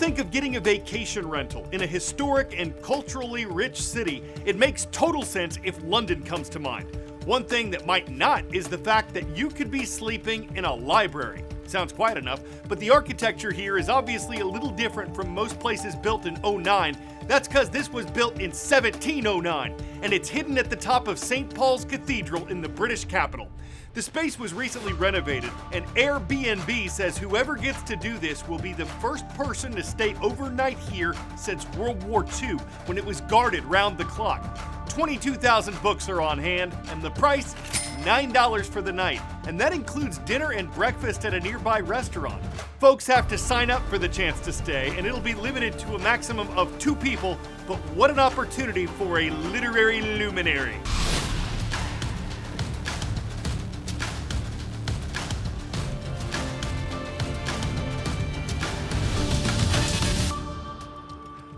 think of getting a vacation rental in a historic and culturally rich city, it makes total sense if London comes to mind. One thing that might not is the fact that you could be sleeping in a library. Sounds quiet enough, but the architecture here is obviously a little different from most places built in '09. That's because this was built in 1709, and it's hidden at the top of St. Paul's Cathedral in the British capital. The space was recently renovated, and Airbnb says whoever gets to do this will be the first person to stay overnight here since World War II, when it was guarded round the clock. 22,000 books are on hand, and the price, $9 for the night, and that includes dinner and breakfast at a nearby restaurant. Folks have to sign up for the chance to stay, and it'll be limited to a maximum of 2 people, but what an opportunity for a literary luminary.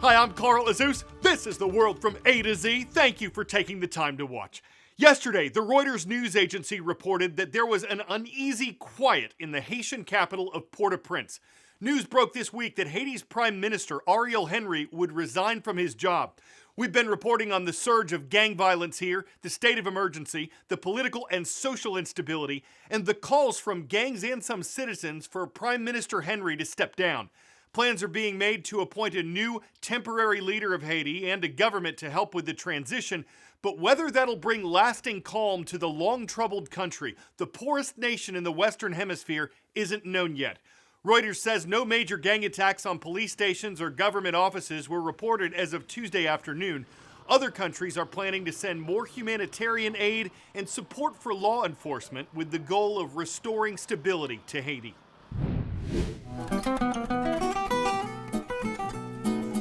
Hi, I'm Carl Azuz. This is the world from A to Z. Thank you for taking the time to watch. Yesterday, the Reuters news agency reported that there was an uneasy quiet in the Haitian capital of Port-au-Prince. News broke this week that Haiti's Prime Minister Ariel Henry would resign from his job. We've been reporting on the surge of gang violence here, the state of emergency, the political and social instability, and the calls from gangs and some citizens for Prime Minister Henry to step down. Plans are being made to appoint a new temporary leader of Haiti and a government to help with the transition, but whether that'll bring lasting calm to the long-troubled country, the poorest nation in the Western Hemisphere, isn't known yet. Reuters says no major gang attacks on police stations or government offices were reported as of Tuesday afternoon. Other countries are planning to send more humanitarian aid and support for law enforcement with the goal of restoring stability to Haiti.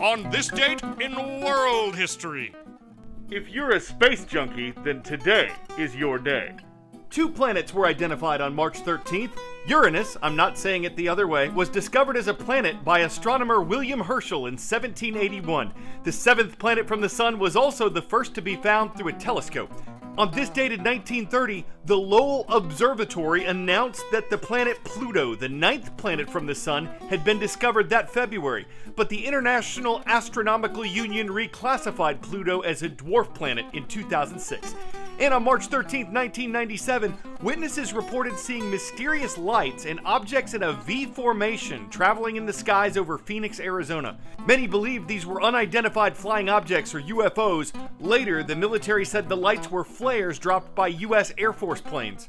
On this date in world history. If you're a space junkie, then today is your day. 2 planets were identified on March 13th. Uranus, I'm not saying it the other way, was discovered as a planet by astronomer William Herschel in 1781. The 7th planet from the Sun was also the first to be found through a telescope. On this date in 1930, the Lowell Observatory announced that the planet Pluto, the 9th planet from the Sun, had been discovered that February, but the International Astronomical Union reclassified Pluto as a dwarf planet in 2006. And on March 13, 1997, witnesses reported seeing mysterious lights and objects in a V formation traveling in the skies over Phoenix, Arizona. Many believed these were unidentified flying objects or UFOs. Later, the military said the lights were flares dropped by U.S. Air Force planes.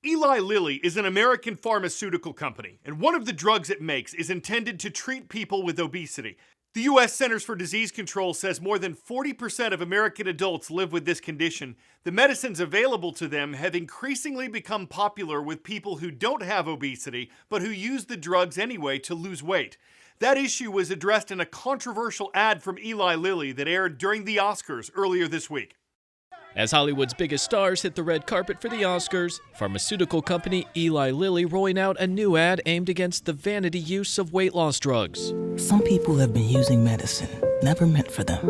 Eli Lilly is an American pharmaceutical company, and one of the drugs it makes is intended to treat people with obesity. The U.S. Centers for Disease Control says more than 40% of American adults live with this condition. The medicines available to them have increasingly become popular with people who don't have obesity, but who use the drugs anyway to lose weight. That issue was addressed in a controversial ad from Eli Lilly that aired during the Oscars earlier this week. As Hollywood's biggest stars hit the red carpet for the Oscars, pharmaceutical company Eli Lilly rolling out a new ad aimed against the vanity use of weight loss drugs. Some people have been using medicine never meant for them,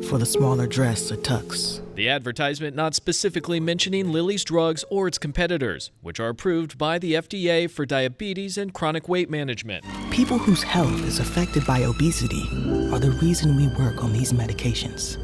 for the smaller dress or tucks. The advertisement not specifically mentioning Lilly's drugs or its competitors, which are approved by the FDA for diabetes and chronic weight management. People whose health is affected by obesity are the reason we work on these medications.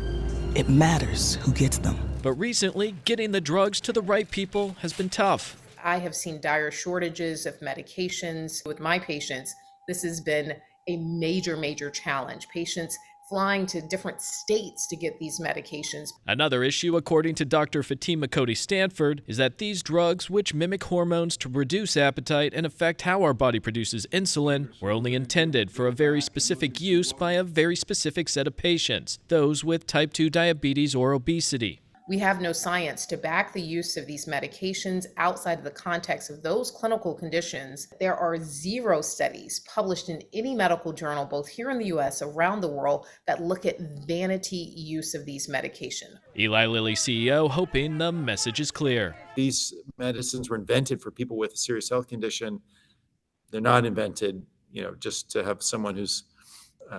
It matters who gets them. But recently, getting the drugs to the right people has been tough. I have seen dire shortages of medications with my patients. This has been a major challenge. Patients flying to different states to get these medications. Another issue, according to Dr. Fatima Cody-Stanford, is that these drugs, which mimic hormones to reduce appetite and affect how our body produces insulin, were only intended for a very specific use by a very specific set of patients, those with type 2 diabetes or obesity. We have no science to back the use of these medications outside of the context of those clinical conditions. There are 0 studies published in any medical journal, both here in the US, around the world, that look at vanity use of these medications. Eli Lilly CEO hoping the message is clear. These medicines were invented for people with a serious health condition. They're not invented, just to have someone who's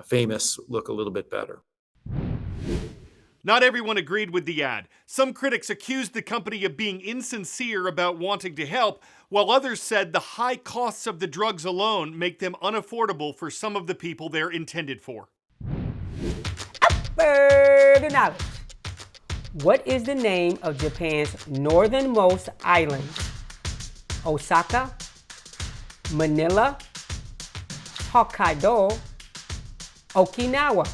famous look a little bit better. Not everyone agreed with the ad. Some critics accused the company of being insincere about wanting to help, while others said the high costs of the drugs alone make them unaffordable for some of the people they're intended for. Upward knowledge. What is the name of Japan's northernmost island? Osaka, Manila, Hokkaido, Okinawa.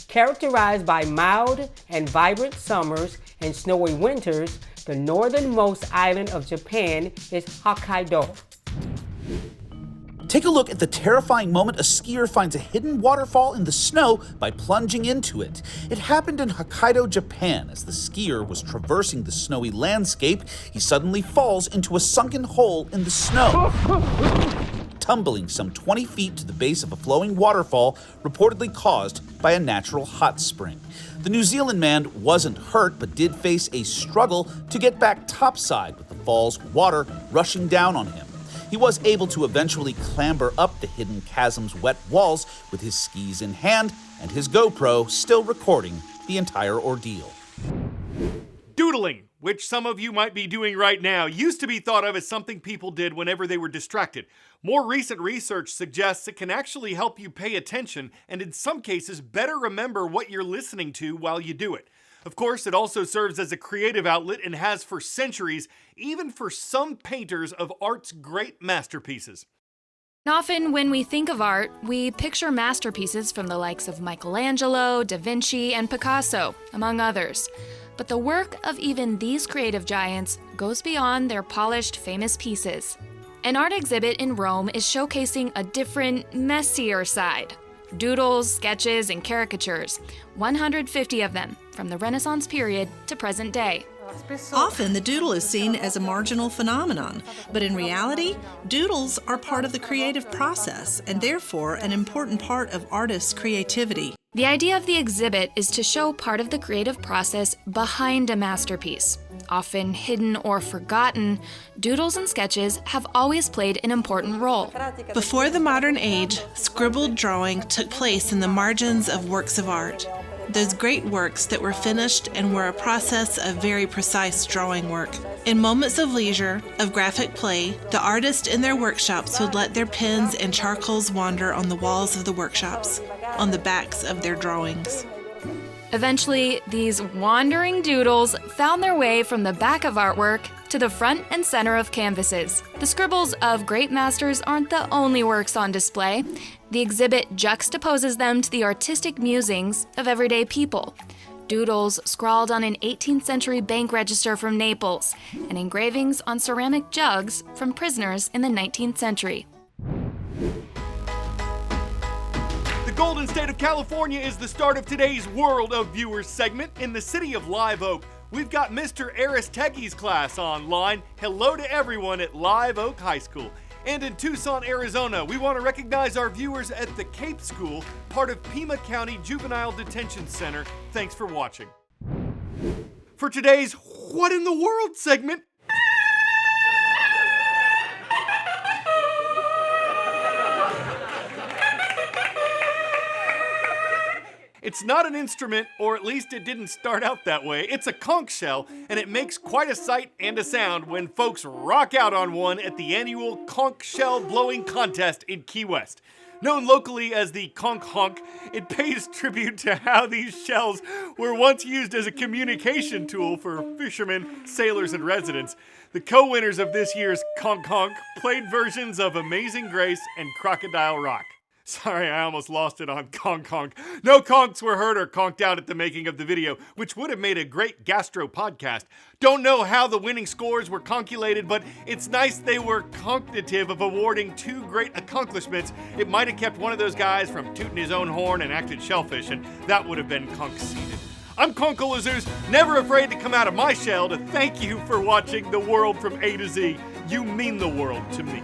Characterized by mild and vibrant summers and snowy winters, the northernmost island of Japan is Hokkaido. Take a look at the terrifying moment a skier finds a hidden waterfall in the snow by plunging into it. It happened in Hokkaido, Japan. As the skier was traversing the snowy landscape, he suddenly falls into a sunken hole in the snow, tumbling some 20 feet to the base of a flowing waterfall reportedly caused by a natural hot spring. The New Zealand man wasn't hurt, but did face a struggle to get back topside with the fall's water rushing down on him. He was able to eventually clamber up the hidden chasm's wet walls with his skis in hand and his GoPro still recording the entire ordeal. Doodling, which some of you might be doing right now, used to be thought of as something people did whenever they were distracted. More recent research suggests it can actually help you pay attention and in some cases better remember what you're listening to while you do it. Of course, it also serves as a creative outlet and has for centuries, even for some painters of art's great masterpieces. Often when we think of art, we picture masterpieces from the likes of Michelangelo, Da Vinci, and Picasso, among others. But the work of even these creative giants goes beyond their polished, famous pieces. An art exhibit in Rome is showcasing a different, messier side. Doodles, sketches, and caricatures, 150 of them, from the Renaissance period to present day. Often the doodle is seen as a marginal phenomenon, but in reality, doodles are part of the creative process and therefore an important part of artists' creativity. The idea of the exhibit is to show part of the creative process behind a masterpiece. Often hidden or forgotten, doodles and sketches have always played an important role. Before the modern age, scribbled drawing took place in the margins of works of art. Those great works that were finished and were a process of very precise drawing work. In moments of leisure, of graphic play, the artists in their workshops would let their pens and charcoals wander on the walls of the workshops, on the backs of their drawings. Eventually, these wandering doodles found their way from the back of artwork to the front and center of canvases. The scribbles of great masters aren't the only works on display. The exhibit juxtaposes them to the artistic musings of everyday people. Doodles scrawled on an 18th century bank register from Naples, and engravings on ceramic jugs from prisoners in the 19th century. The Golden State of California is the start of today's World of Viewers segment. In the city of Live Oak, we've got Mr. Aristegi's class online. Hello to everyone at Live Oak High School. And in Tucson, Arizona, we want to recognize our viewers at the Cape School, part of Pima County Juvenile Detention Center. Thanks for watching. For today's What in the World segment, it's not an instrument, or at least it didn't start out that way. It's a conch shell, and it makes quite a sight and a sound when folks rock out on one at the annual conch shell blowing contest in Key West. Known locally as the conch honk, it pays tribute to how these shells were once used as a communication tool for fishermen, sailors, and residents. The co-winners of this year's conch honk played versions of Amazing Grace and Crocodile Rock. Sorry, I almost lost it on conch honk. No conchs were hurt or conked out at the making of the video, which would have made a great gastro podcast. Don't know how the winning scores were calculated, but it's nice they were cognitive of awarding two great accomplishments. It might have kept one of those guys from tooting his own horn and acting shellfish, and that would have been conceded. I'm Conkel Azuz, never afraid to come out of my shell to thank you for watching The World from A to Z. You mean the world to me.